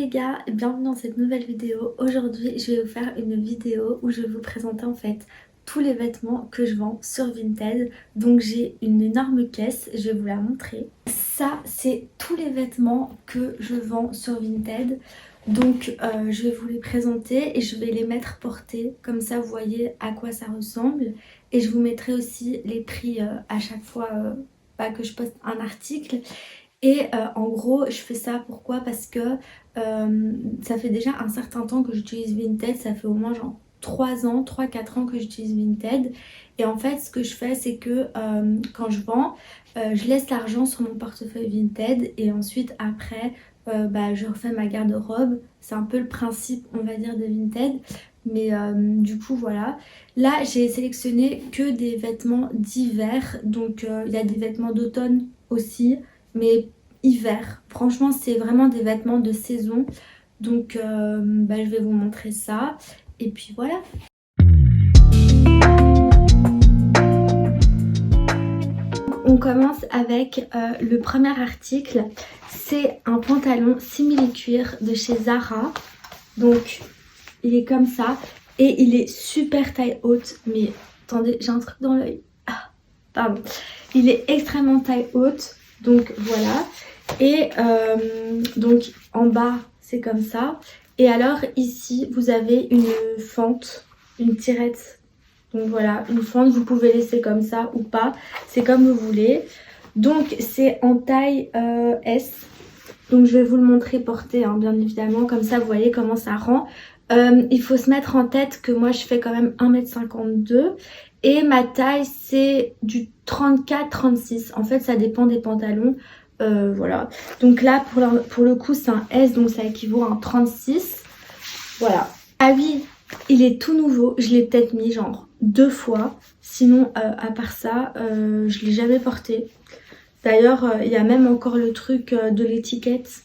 les gars, bienvenue dans cette nouvelle vidéo. Aujourd'hui je vais vous faire une vidéo où je vais vous présenter en fait tous les vêtements que je vends sur Vinted. Donc j'ai une énorme caisse, je vais vous la montrer. Ça c'est tous les vêtements que je vends sur Vinted. Donc je vais vous les présenter et je vais les mettre portés, comme ça vous voyez à quoi ça ressemble. Et je vous mettrai aussi les prix à chaque fois que je poste un article. Et en gros je fais ça pourquoi, parce que ça fait déjà un certain temps que j'utilise Vinted. Ça fait au moins genre 3 4 ans que j'utilise Vinted. Et en fait ce que je fais c'est que quand je vends, je laisse l'argent sur mon portefeuille Vinted. Et ensuite après je refais ma garde-robe. C'est un peu le principe on va dire de Vinted. Mais du coup voilà. Là j'ai sélectionné que des vêtements d'hiver. Donc il y a des vêtements d'automne aussi, mais hiver. Franchement c'est vraiment des vêtements de saison. Donc je vais vous montrer ça. Et puis voilà. On commence avec le premier article. C'est un pantalon simili-cuir de chez Zara. Donc il est comme ça. Et il est super taille haute. Mais attendez, j'ai un truc dans l'œil. Ah, pardon. Il est extrêmement taille haute. Donc voilà. Et donc en bas c'est comme ça. Et alors ici vous avez une fente, une tirette. Donc voilà, une fente, vous pouvez laisser comme ça ou pas, c'est comme vous voulez. Donc c'est en taille S. Donc je vais vous le montrer porté bien évidemment, comme ça vous voyez comment ça rend. Il faut se mettre en tête que moi je fais quand même 1m52 et ma taille c'est du 34-36. En fait ça dépend des pantalons. Voilà, donc là pour le coup c'est un S, donc ça équivaut à un 36. Voilà. Ah oui, il est tout nouveau, je l'ai peut-être mis genre 2 fois. Sinon à part ça je l'ai jamais porté. D'ailleurs il y a même encore le truc de l'étiquette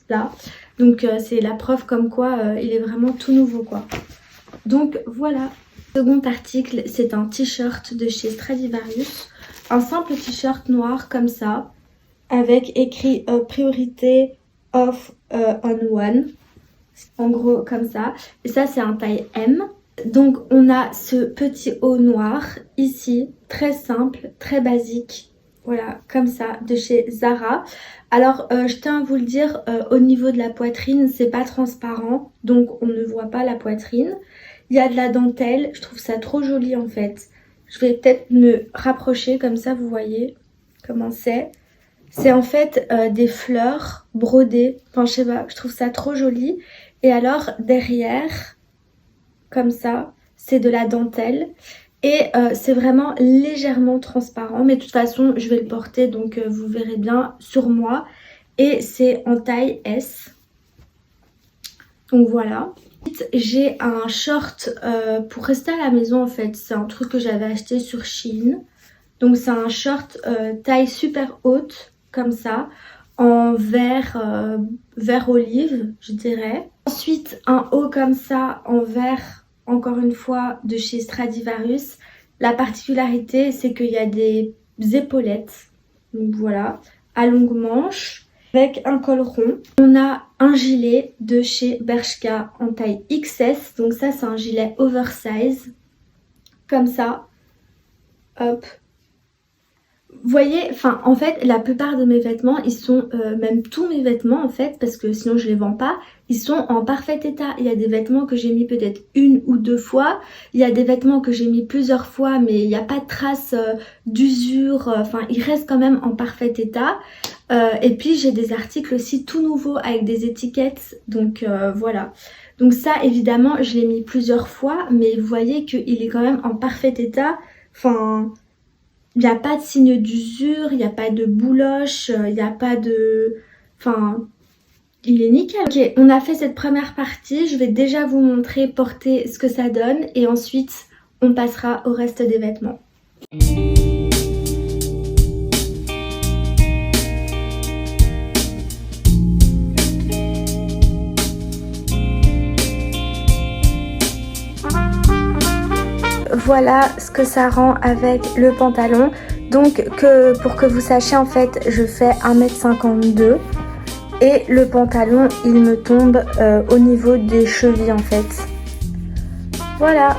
là. Donc c'est la preuve comme quoi il est vraiment tout nouveau quoi. Donc voilà. Second article, c'est un t-shirt de chez Stradivarius. Un simple t-shirt noir comme ça, avec écrit priorité off on one. En gros comme ça. Et ça c'est un taille M. Donc on a ce petit haut noir ici, très simple, très basique. Voilà, comme ça, de chez Zara. Alors je tiens à vous le dire, au niveau de la poitrine c'est pas transparent, donc on ne voit pas la poitrine. Il y a de la dentelle, je trouve ça trop joli en fait. Je vais peut-être me rapprocher, comme ça vous voyez comment c'est. C'est en fait des fleurs brodées, enfin je sais pas, je trouve ça trop joli. Et alors derrière, comme ça, c'est de la dentelle. Et c'est vraiment légèrement transparent, mais de toute façon je vais le porter, donc vous verrez bien sur moi. Et c'est en taille S. Donc voilà. J'ai un short pour rester à la maison en fait. C'est un truc que j'avais acheté sur Shein. Donc c'est un short taille super haute, comme ça, en vert, vert olive je dirais. Ensuite un haut comme ça en vert, encore une fois de chez Stradivarius. La particularité c'est qu'il y a des épaulettes, donc voilà, à longue manche avec un col rond. On a un gilet de chez Bershka en taille XS, donc ça c'est un gilet oversize, comme ça, hop. Vous voyez, enfin en fait la plupart de mes vêtements ils sont, même tous mes vêtements en fait, parce que sinon je les vends pas, ils sont en parfait état. Il y a des vêtements que j'ai mis peut-être 1 ou 2 fois, il y a des vêtements que j'ai mis plusieurs fois mais il n'y a pas de trace d'usure, enfin ils restent quand même en parfait état. Et puis j'ai des articles aussi tout nouveaux avec des étiquettes, donc voilà. Donc ça évidemment je l'ai mis plusieurs fois, mais vous voyez qu'il est quand même en parfait état, enfin... Il n'y a pas de signe d'usure, il n'y a pas de bouloche, il n'y a pas de... Enfin, il est nickel. Ok, on a fait cette première partie. Je vais déjà vous montrer porter ce que ça donne. Et ensuite, on passera au reste des vêtements. Voilà ce que ça rend avec le pantalon. Donc pour que vous sachiez en fait je fais 1m52. Et le pantalon, il me tombe au niveau des chevilles en fait. Voilà.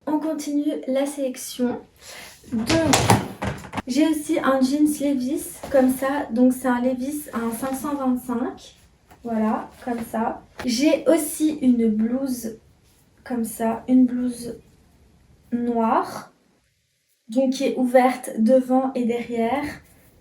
On continue la sélection. Donc, j'ai aussi un jeans Levi's comme ça. Donc, c'est un Levi's à un 525. Voilà, comme ça. J'ai aussi une blouse comme ça, une blouse noire. Donc, qui est ouverte devant et derrière.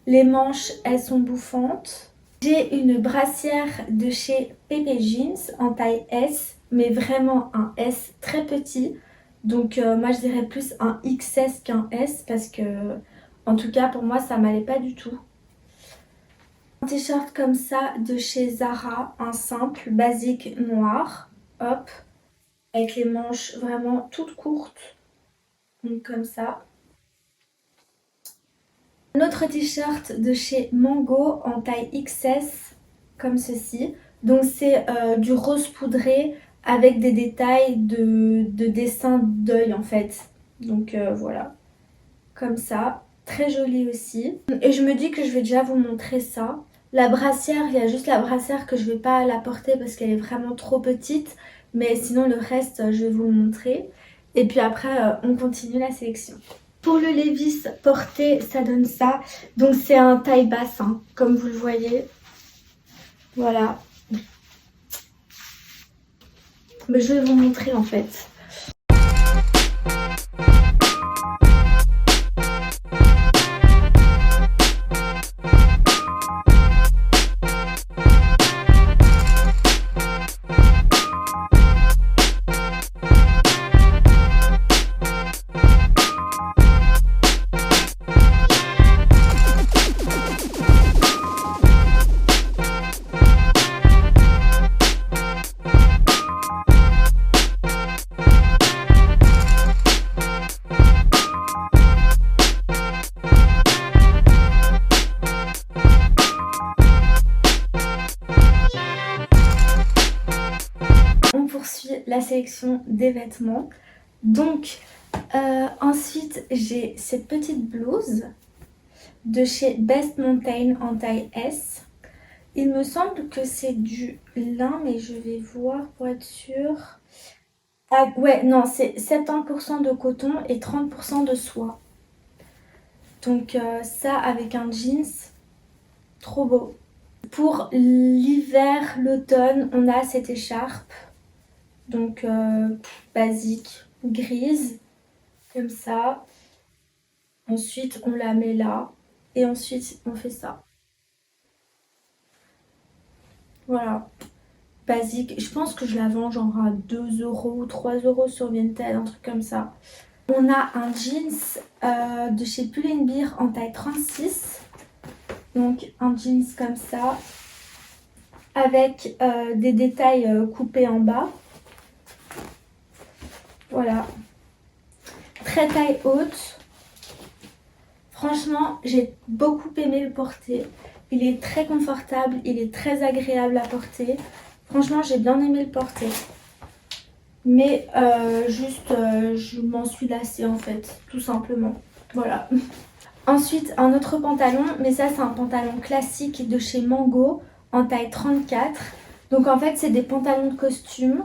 Les manches, elles sont bouffantes. J'ai une brassière de chez Pepe Jeans en taille S, mais vraiment un S très petit. Donc moi je dirais plus un XS qu'un S parce que en tout cas pour moi ça m'allait pas du tout. Un t-shirt comme ça de chez Zara, un simple, basique noir, hop, avec les manches vraiment toutes courtes, donc comme ça. Un autre t-shirt de chez Mango en taille XS, comme ceci. Donc c'est du rose poudré avec des détails de dessin d'œil en fait. Donc voilà, comme ça. Très joli aussi. Et je me dis que je vais déjà vous montrer ça. La brassière, il y a juste la brassière que je vais pas la porter parce qu'elle est vraiment trop petite. Mais sinon le reste, je vais vous le montrer. Et puis après, on continue la sélection. Pour le Levi's porté, ça donne ça. Donc c'est un taille basse, hein, comme vous le voyez. Voilà. Mais je vais vous montrer en fait. On poursuit la sélection des vêtements. Donc ensuite j'ai cette petite blouse de chez Best Mountain en taille S. Il me semble que c'est du lin, mais je vais voir pour être sûre. Ah ouais, non, c'est 70% de coton et 30% de soie. Donc ça avec un jeans, trop beau. Pour l'hiver, l'automne, on a cette écharpe. Donc basique, grise, comme ça. Ensuite, on la met là. Et ensuite, on fait ça. Voilà. Basique. Je pense que je la vends genre à 2 € ou 3 € sur Vinted, un truc comme ça. On a un jeans de chez Pull&Bear en taille 36. Donc un jeans comme ça. Avec des détails coupés en bas. Voilà. Très taille haute. Franchement, j'ai beaucoup aimé le porter. Il est très confortable, il est très agréable à porter. Franchement, j'ai bien aimé le porter. Mais je m'en suis lassée en fait, tout simplement. Voilà. Ensuite, un autre pantalon, mais ça c'est un pantalon classique de chez Mango en taille 34. Donc en fait, c'est des pantalons de costume.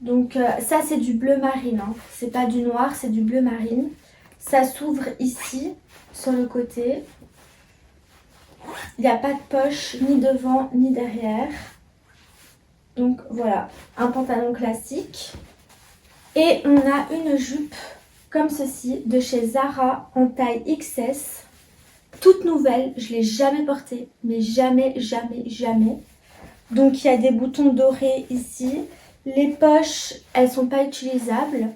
Donc ça c'est du bleu marine, hein. C'est pas du noir, c'est du bleu marine. Ça s'ouvre ici, sur le côté. Il n'y a pas de poche, ni devant, ni derrière. Donc voilà, un pantalon classique. Et on a une jupe comme ceci, de chez Zara, en taille XS. Toute nouvelle, je ne l'ai jamais portée, mais jamais, jamais, jamais. Donc il y a des boutons dorés ici. Les poches, elles sont pas utilisables.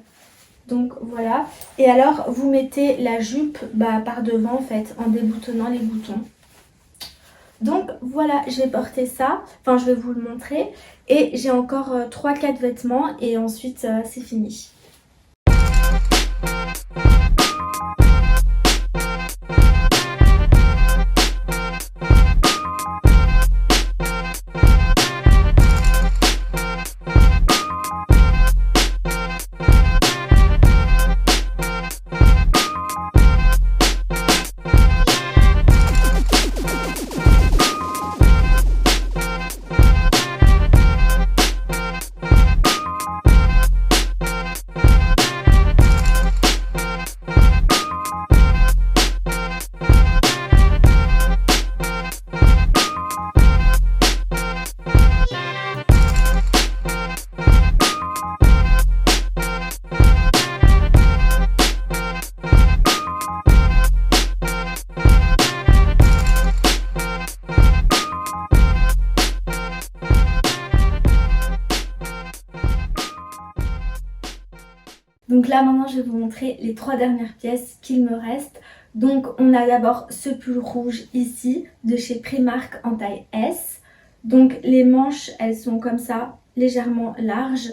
Donc voilà. Et alors vous mettez la jupe par devant en fait, en déboutonnant les boutons. Donc voilà, je vais porter ça, enfin je vais vous le montrer. Et j'ai encore 3-4 vêtements et ensuite c'est fini. Donc là maintenant je vais vous montrer les 3 dernières pièces qu'il me reste. Donc on a d'abord ce pull rouge ici de chez Primark en taille S. Donc les manches elles sont comme ça, légèrement larges.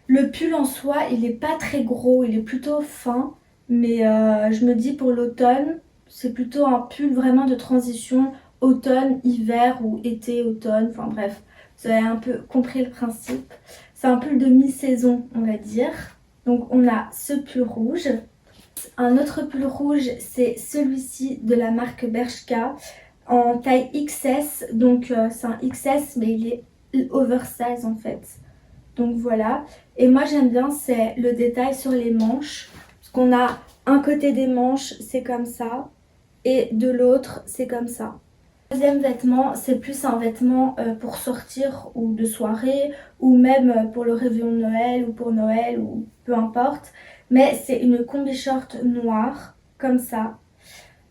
Le pull en soi il est pas très gros, il est plutôt fin. Mais je me dis pour l'automne c'est plutôt un pull vraiment de transition automne, hiver ou été, automne. Enfin bref, vous avez un peu compris le principe. C'est un pull de mi-saison on va dire. Donc on a ce pull rouge. Un autre pull rouge, c'est celui-ci de la marque Bershka en taille XS. Donc c'est un XS mais il est oversize en fait. Donc voilà. Et moi j'aime bien c'est le détail sur les manches. Parce qu'on a un côté des manches c'est comme ça. Et de l'autre c'est comme ça. Deuxième vêtement, c'est plus un vêtement pour sortir ou de soirée ou même pour le réveillon de Noël ou pour Noël ou peu importe. Mais c'est une combi short noire comme ça.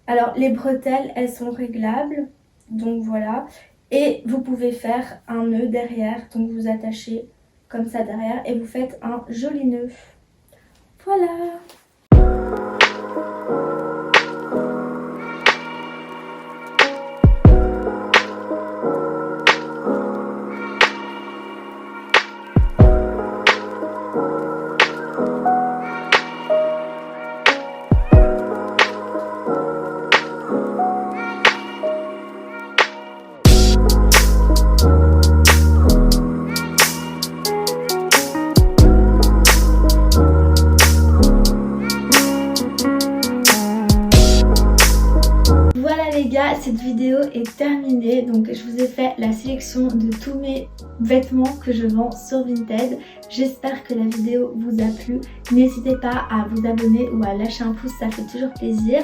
Alors les bretelles elles sont réglables donc voilà. Et vous pouvez faire un nœud derrière donc vous attachez comme ça derrière et vous faites un joli nœud. Voilà. Cette vidéo est terminée, donc je vous ai fait la sélection de tous mes vêtements que je vends sur Vinted. J'espère que la vidéo vous a plu. N'hésitez pas à vous abonner ou à lâcher un pouce, ça fait toujours plaisir.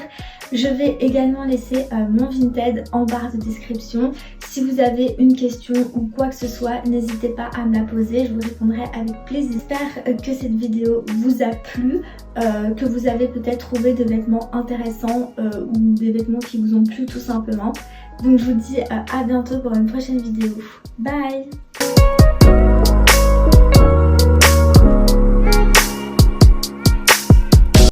Je vais également laisser mon Vinted en barre de description. Si vous avez une question ou quoi que ce soit, n'hésitez pas à me la poser, je vous répondrai avec plaisir. J'espère que cette vidéo vous a plu, que vous avez peut-être trouvé des vêtements intéressants ou des vêtements qui vous ont plu tout simplement. Donc je vous dis à bientôt pour une prochaine vidéo. Bye!